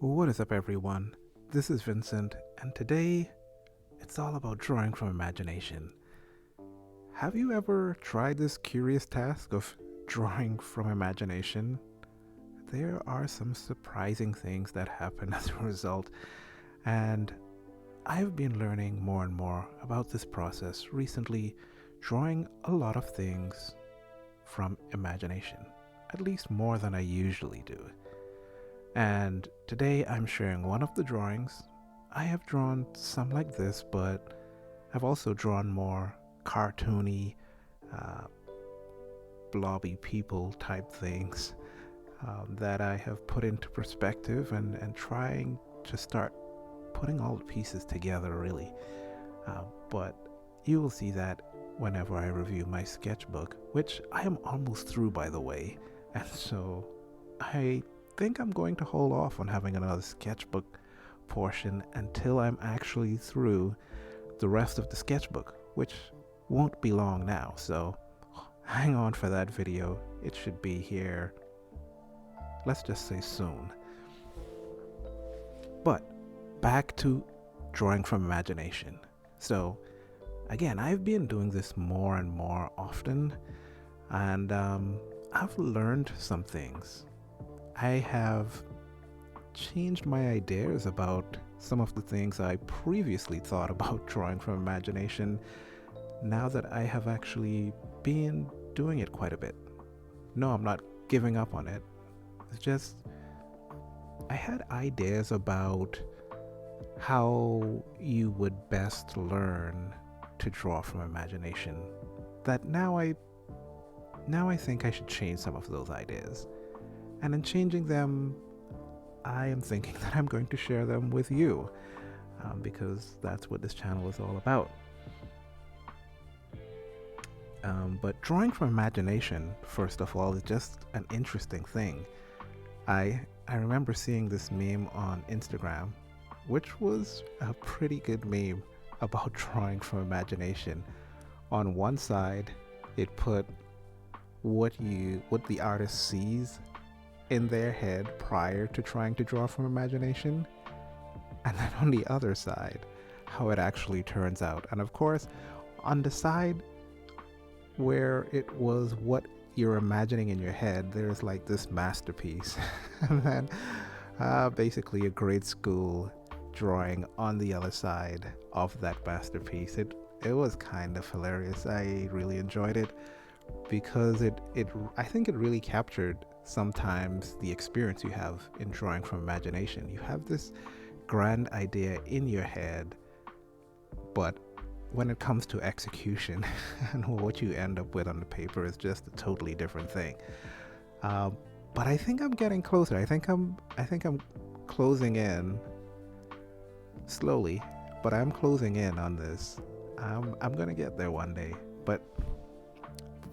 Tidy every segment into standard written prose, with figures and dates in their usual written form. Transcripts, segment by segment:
What is up, everyone? This is Vincent, and today it's all about drawing from imagination. Have you ever tried this curious task of drawing from imagination? There are some surprising things that happen as a result, and I've been learning more and more about this process recently, drawing a lot of things from imagination, at least more than I usually do. And today I'm sharing one of the drawings. I have drawn some like this, but I've also drawn more cartoony, uh, blobby people type things that I have put into perspective and trying to start putting all the pieces together, really. But you will see that whenever I review my sketchbook, which I am almost through, by the way. And so I think I'm going to hold off on having another sketchbook portion until I'm actually through the rest of the sketchbook, which won't be long now. So hang on for that video. It should be here, let's just say soon. But back to drawing from imagination. So, again, I've been doing this more and more often, and I've learned some things. I have changed my ideas about some of the things I previously thought about drawing from imagination now that I have actually been doing it quite a bit. No, I'm not giving up on it. It's just I had ideas about how you would best learn to draw from imagination that now I think I should change some of those ideas. And in changing them, I am thinking that I'm going to share them with you because that's what this channel is all about. But drawing from imagination, first of all, is just an interesting thing. I remember seeing this meme on Instagram, which was a pretty good meme about drawing from imagination. On one side, it put what the artist sees in their head prior to trying to draw from imagination, and then on the other side, how it actually turns out. And of course, on the side where it was what you're imagining in your head, there's like this masterpiece, and then basically a grade school drawing on the other side of that masterpiece. It was kind of hilarious. I really enjoyed it because it I think it really captured sometimes the experience you have in drawing from imagination. You have this grand idea in your head, but when it comes to execution and what you end up with on the paper is just a totally different thing. But I think I'm getting closer. I think I'm closing in slowly, but I'm closing in on this. I'm gonna get there one day. But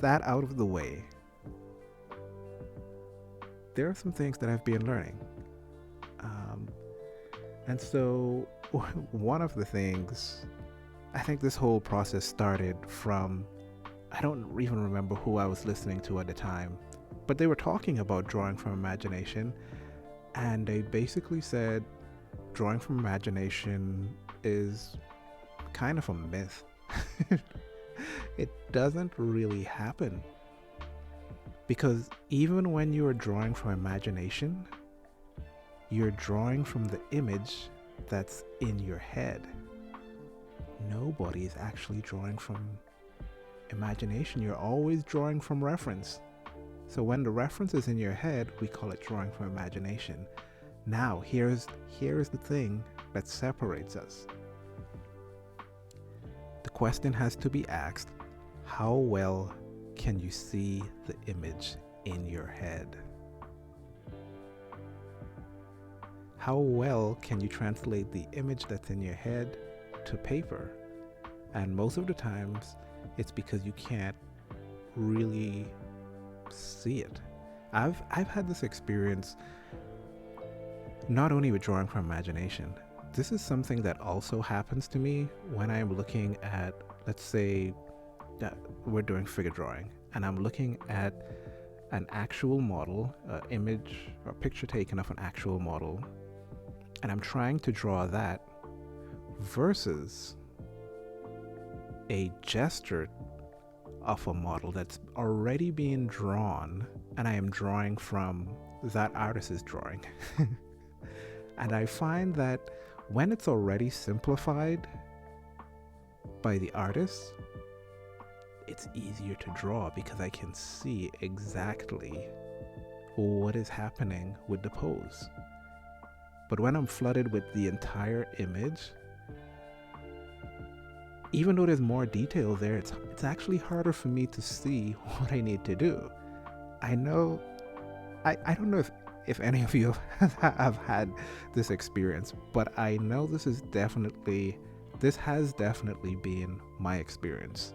that out of the way, there are some things that I've been learning. Um, and so, one of the things, I think this whole process started from, I don't even remember who I was listening to at the time, but they were talking about drawing from imagination, and they basically said drawing from imagination is kind of a myth. It doesn't really happen because even when you are drawing from imagination, you're drawing from the image that's in your head. Nobody is actually drawing from imagination. You're always drawing from reference. So when the reference is in your head, we call it drawing from imagination. Now, here's the thing that separates us. The question has to be asked, how well can you see the image in your head? How well can you translate the image that's in your head to paper? And most of the times, it's because you can't really see it. I've had this experience not only with drawing from imagination. This is something that also happens to me when I'm looking at, let's say, we're doing figure drawing, and I'm looking at an actual model, image or picture taken of an actual model, And I'm trying to draw that versus a gesture of a model that's already being drawn, and I am drawing from that artist's drawing. And I find that when it's already simplified by the artist, it's easier to draw because I can see exactly what is happening with the pose. But when I'm flooded with the entire image, even though there's more detail there, it's actually harder for me to see what I need to do. I know, I don't know if any of you have had this experience, but I know this has definitely been my experience.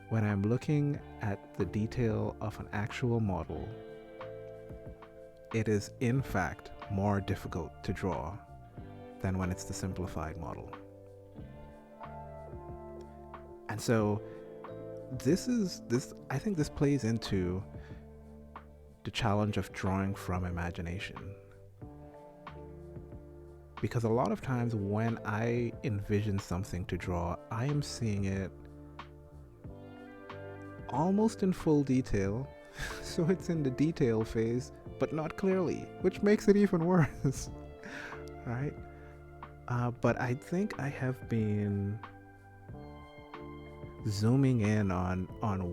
When I'm looking at the detail of an actual model, it is in fact more difficult to draw than when it's the simplified model. And so I think this plays into the challenge of drawing from imagination. Because a lot of times when I envision something to draw, I am seeing it almost in full detail. So it's in the detail phase, but not clearly, which makes it even worse. Right? But I think I have been zooming in on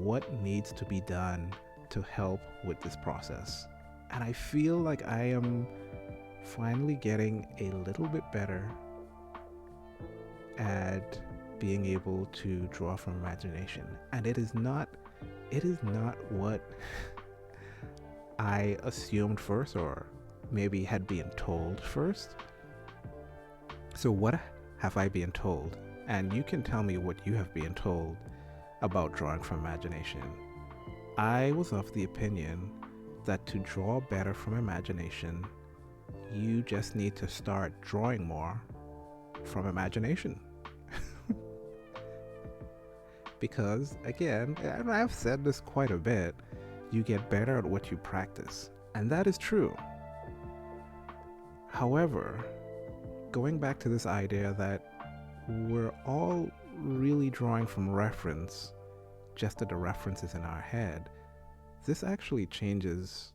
what needs to be done to help with this process. And I feel like I am finally getting a little bit better at being able to draw from imagination. And it is not what I assumed first, or maybe had been told first. So what have I been told? And you can tell me what you have been told about drawing from imagination. I was of the opinion that to draw better from imagination, you just need to start drawing more from imagination. Because, again, and I've said this quite a bit, you get better at what you practice. And that is true. However, going back to this idea that we're all really drawing from reference, just that the reference is in our head, this actually changes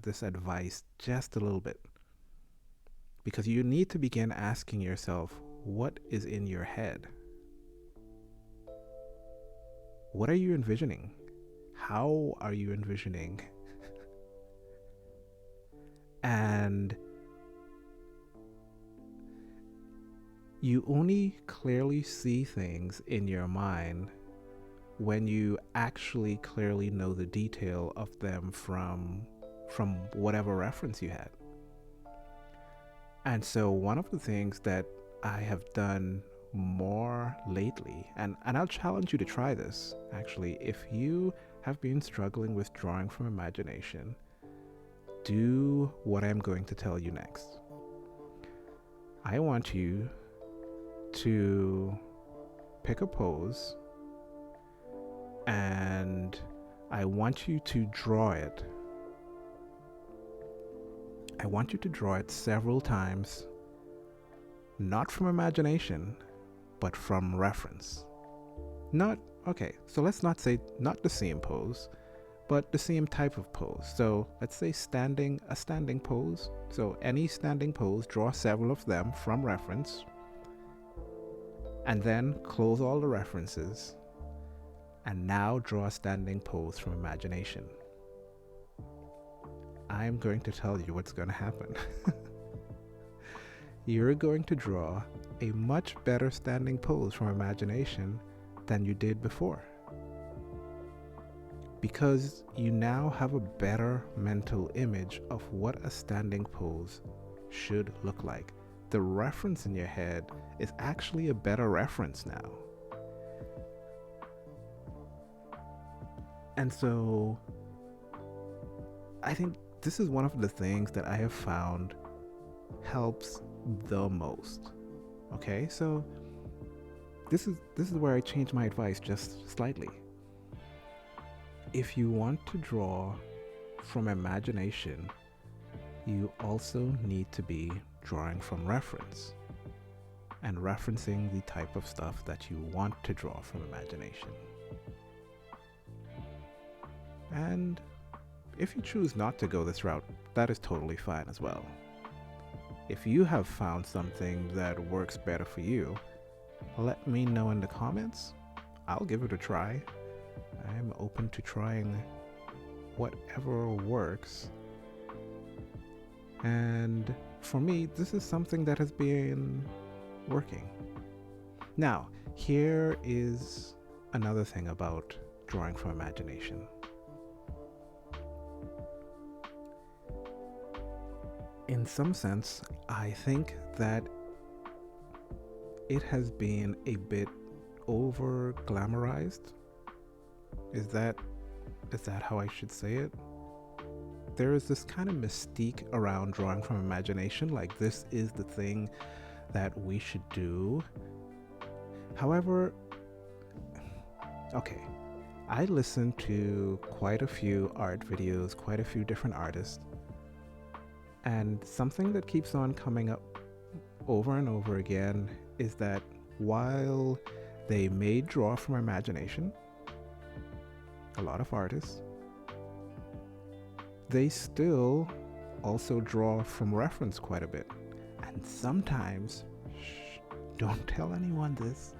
this advice just a little bit. Because you need to begin asking yourself, what is in your head? What are you envisioning? How are you envisioning? And you only clearly see things in your mind when you actually clearly know the detail of them from whatever reference you had. And so one of the things that I have done more lately, and I'll challenge you to try this, actually, if you have been struggling with drawing from imagination, do what I'm going to tell you next. I want you to pick a pose, and I want you to draw it. I want you to draw it several times, not from imagination, but from reference. So let's not say not the same pose, but the same type of pose. So let's say a standing pose. So any standing pose, draw several of them from reference, and then close all the references, and now draw a standing pose from imagination. I'm going to tell you what's going to happen. You're going to draw a much better standing pose from imagination than you did before. Because you now have a better mental image of what a standing pose should look like. The reference in your head is actually a better reference now. And so I think this is one of the things that I have found helps the most. Okay, so this is where I change my advice just slightly. If you want to draw from imagination, you also need to be drawing from reference and referencing the type of stuff that you want to draw from imagination. And if you choose not to go this route, that is totally fine as well. If you have found something that works better for you, let me know in the comments. I'll give it a try. I'm open to trying whatever works. And for me, this is something that has been working. Now, here is another thing about drawing from imagination. In some sense, I think that it has been a bit over glamorized. Is that how I should say it? There is this kind of mystique around drawing from imagination, like this is the thing that we should do. However, okay, I listen to quite a few art videos, quite a few different artists, and something that keeps on coming up over and over again is that while they may draw from imagination, a lot of artists, they still also draw from reference quite a bit. And sometimes, don't tell anyone this,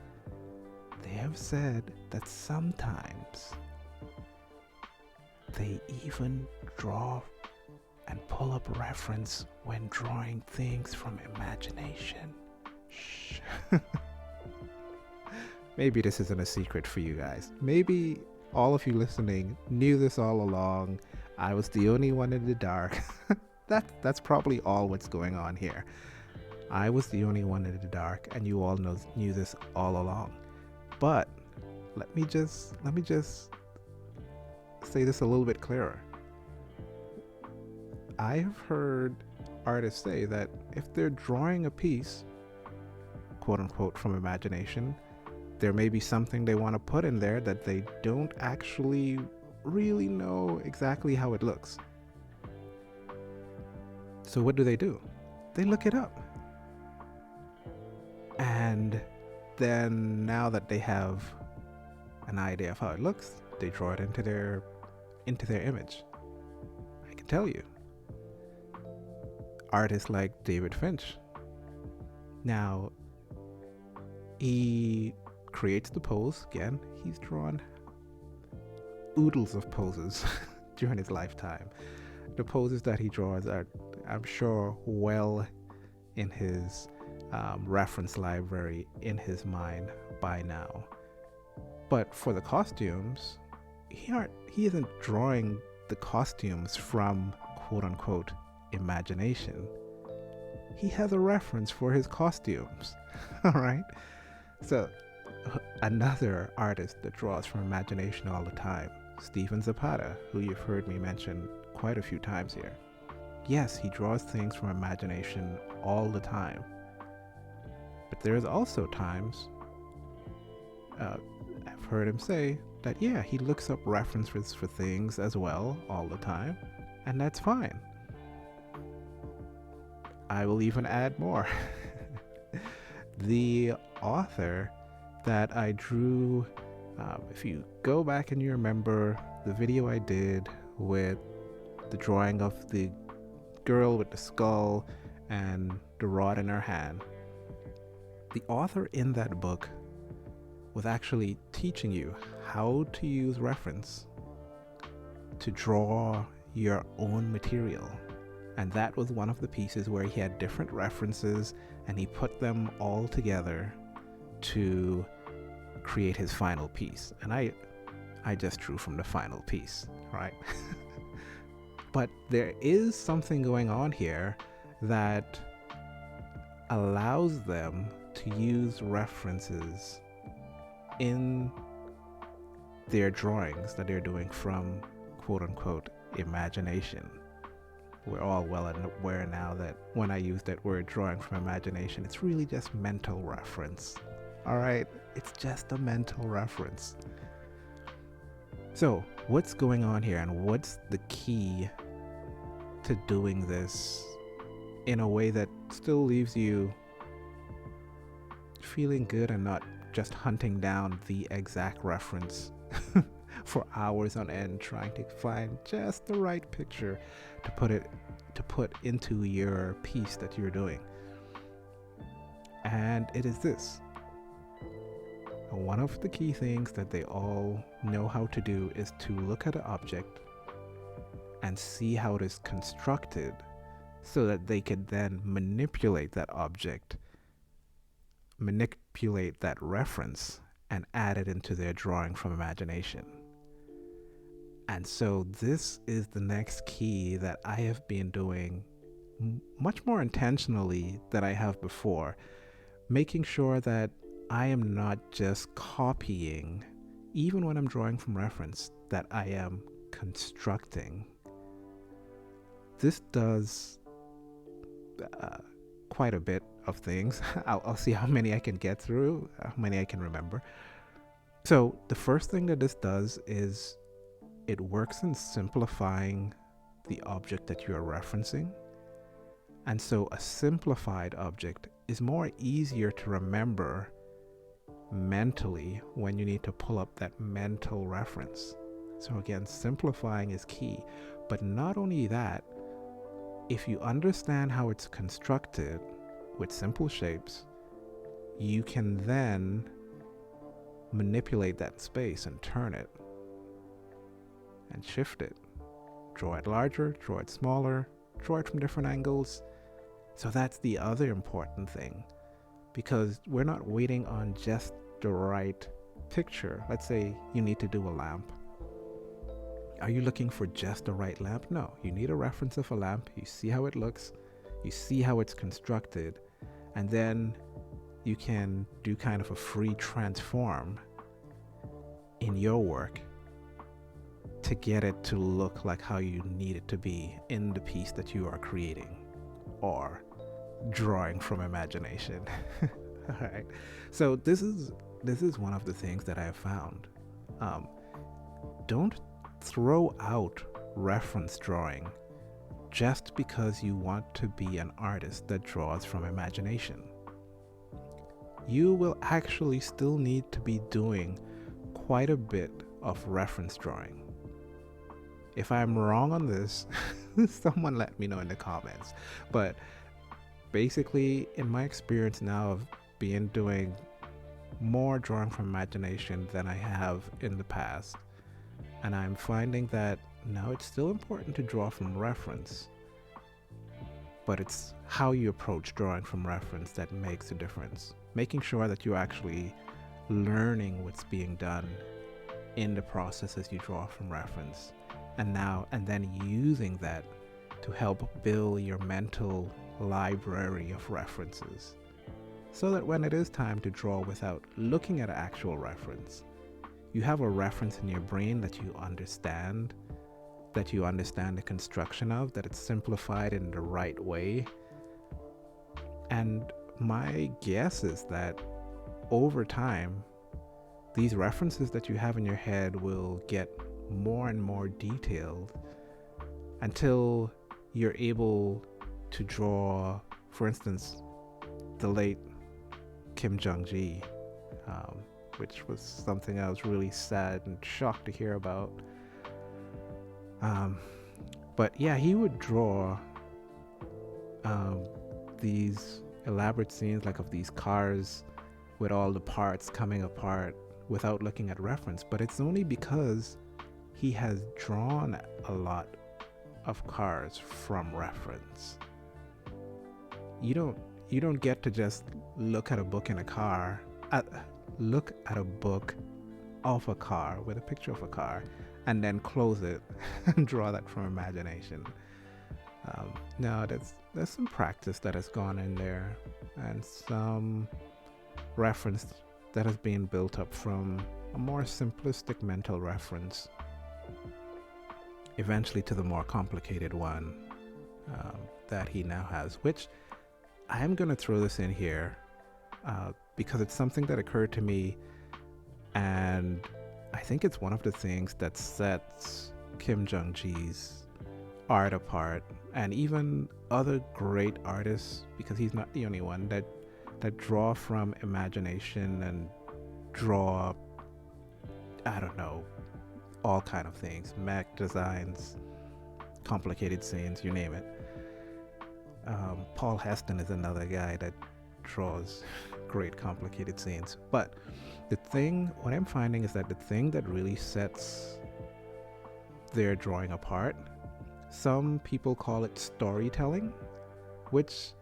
they have said that sometimes they even draw and pull up reference when drawing things from imagination. Shh. Maybe this isn't a secret for you guys. Maybe all of you listening knew this all along. I was the only one in the dark. That's probably all what's going on here. I was the only one in the dark, and you all knew this all along. But let me just say this a little bit clearer. I've heard artists say that if they're drawing a piece, quote unquote, from imagination, there may be something they want to put in there that they don't actually really know exactly how it looks. So what do? They look it up. And then now that they have an idea of how it looks, they draw it into their image. I can tell you, artists like David Finch, now he creates the pose. Again, he's drawn oodles of poses during his lifetime. The poses that he draws are, I'm sure, well in his reference library in his mind by now. But for the costumes, he isn't drawing the costumes from quote unquote imagination. He has a reference for his costumes. All right. So another artist that draws from imagination all the time, Stephen Zapata, who you've heard me mention quite a few times here. Yes, he draws things from imagination all the time. But there's also times I've heard him say that, yeah, he looks up references for things as well all the time, and that's fine. I will even add more. The author that I drew, if you go back and you remember the video I did with the drawing of the girl with the skull and the rod in her hand, the author in that book was actually teaching you how to use reference to draw your own material. And that was one of the pieces where he had different references and he put them all together to create his final piece. And I just drew from the final piece, right? But there is something going on here that allows them to use references in their drawings that they're doing from quote unquote imagination. We're all well aware now that when I use that word drawing from imagination, it's really just mental reference. All right, it's just a mental reference. So what's going on here and what's the key to doing this in a way that still leaves you feeling good and not just hunting down the exact reference for hours on end trying to find just the right picture to put into your piece that you're doing. And it is this. One of the key things that they all know how to do is to look at an object and see how it is constructed so that they could then manipulate that object, manipulate that reference, and add it into their drawing from imagination. And so this is the next key that I have been doing much more intentionally than I have before, making sure that I am not just copying, even when I'm drawing from reference, that I am constructing. This does quite a bit of things. I'll see how many I can get through, how many I can remember. So the first thing that this does is it works in simplifying the object that you are referencing. And so a simplified object is more easier to remember mentally when you need to pull up that mental reference. So again, simplifying is key. But not only that, if you understand how it's constructed with simple shapes, you can then manipulate that space and turn it and shift it. Draw it larger, draw it smaller, draw it from different angles. So that's the other important thing, because we're not waiting on just the right picture. Let's say you need to do a lamp. Are you looking for just the right lamp? No, you need a reference of a lamp. You see how it looks, you see how it's constructed, and then you can do kind of a free transform in your work to get it to look like how you need it to be in the piece that you are creating or drawing from imagination. All right. So this is one of the things that I have found. Don't throw out reference drawing just because you want to be an artist that draws from imagination. You will actually still need to be doing quite a bit of reference drawing. If I'm wrong on this, someone let me know in the comments. But basically, in my experience now of being doing more drawing from imagination than I have in the past, and I'm finding that now it's still important to draw from reference, but it's how you approach drawing from reference that makes a difference. Making sure that you're actually learning what's being done in the process as you draw from reference, and then using that to help build your mental library of references, so that when it is time to draw without looking at an actual reference, you have a reference in your brain that you understand the construction of, that it's simplified in the right way. And my guess is that over time, these references that you have in your head will get more and more detailed until you're able to draw, for instance, the late Kim Jong-gi, which was something I was really sad and shocked to hear about. But yeah, he would draw these elaborate scenes like of these cars with all the parts coming apart without looking at reference. But it's only because he has drawn a lot of cars from reference. You don't get to just look at a book in a car, look at a book of a car with a picture of a car and then close it and draw that from imagination. No, there's some practice that has gone in there and some reference that has been built up from a more simplistic mental reference eventually to the more complicated one that he now has, which I'm going to throw this in here because it's something that occurred to me, and I think it's one of the things that sets Kim Jong-gi's art apart, and even other great artists, because he's not the only one that draw from imagination and draw, I don't know, all kind of things, mech designs, complicated scenes, you name it. Paul Heston is another guy that draws great complicated scenes. But what I'm finding is that the thing that really sets their drawing apart, some people call it storytelling, which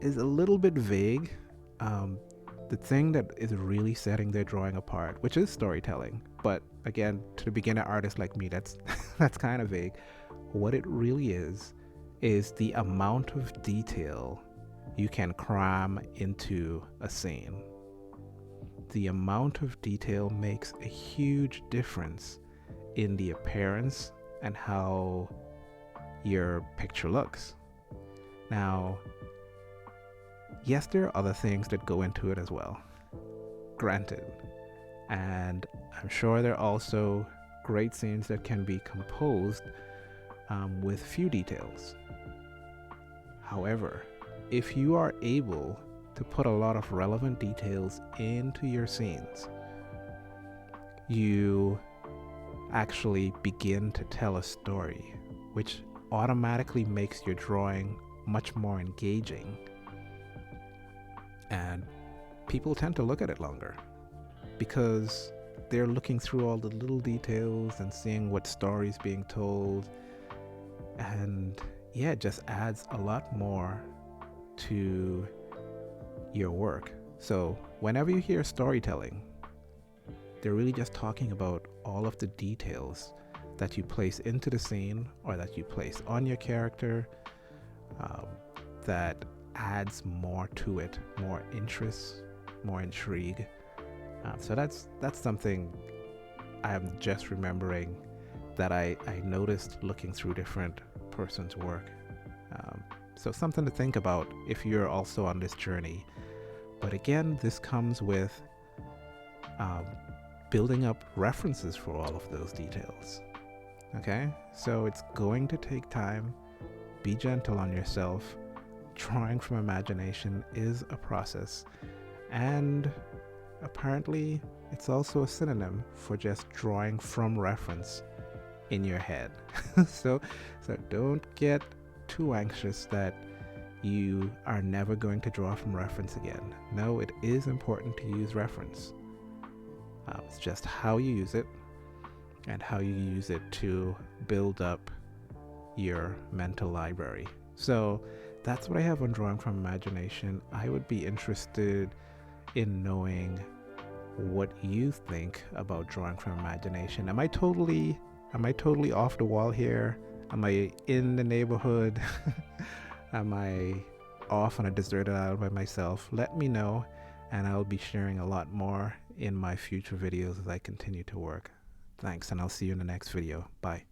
is a little bit vague. The thing that is really setting their drawing apart, which is storytelling, but again, to the beginner artist like me, that's that's kind of vague. What it really is the amount of detail you can cram into a scene. The amount of detail makes a huge difference in the appearance and how your picture looks. Now, yes, there are other things that go into it as well, granted. And I'm sure there are also great scenes that can be composed with few details. However, if you are able to put a lot of relevant details into your scenes, you actually begin to tell a story, which automatically makes your drawing much more engaging. And people tend to look at it longer because they're looking through all the little details and seeing what story's being told. And yeah, it just adds a lot more to your work. So whenever you hear storytelling, they're really just talking about all of the details that you place into the scene or that you place on your character, that adds more to it, more interest, more intrigue. So that's something I'm just remembering that I noticed looking through different persons' work. So something to think about if you're also on this journey. But again, this comes with building up references for all of those details. Okay, so it's going to take time. Be gentle on yourself. Drawing from imagination is a process, and apparently it's also a synonym for just drawing from reference in your head. so don't get too anxious that you are never going to draw from reference again. No, it is important to use reference. It's just how you use it and how you use it to build up your mental library. So that's what I have on drawing from imagination. I would be interested in knowing what you think about drawing from imagination. Am I totally off the wall here? Am I in the neighborhood? Am I off on a deserted island by myself? Let me know, and I'll be sharing a lot more in my future videos as I continue to work. Thanks, and I'll see you in the next video. Bye.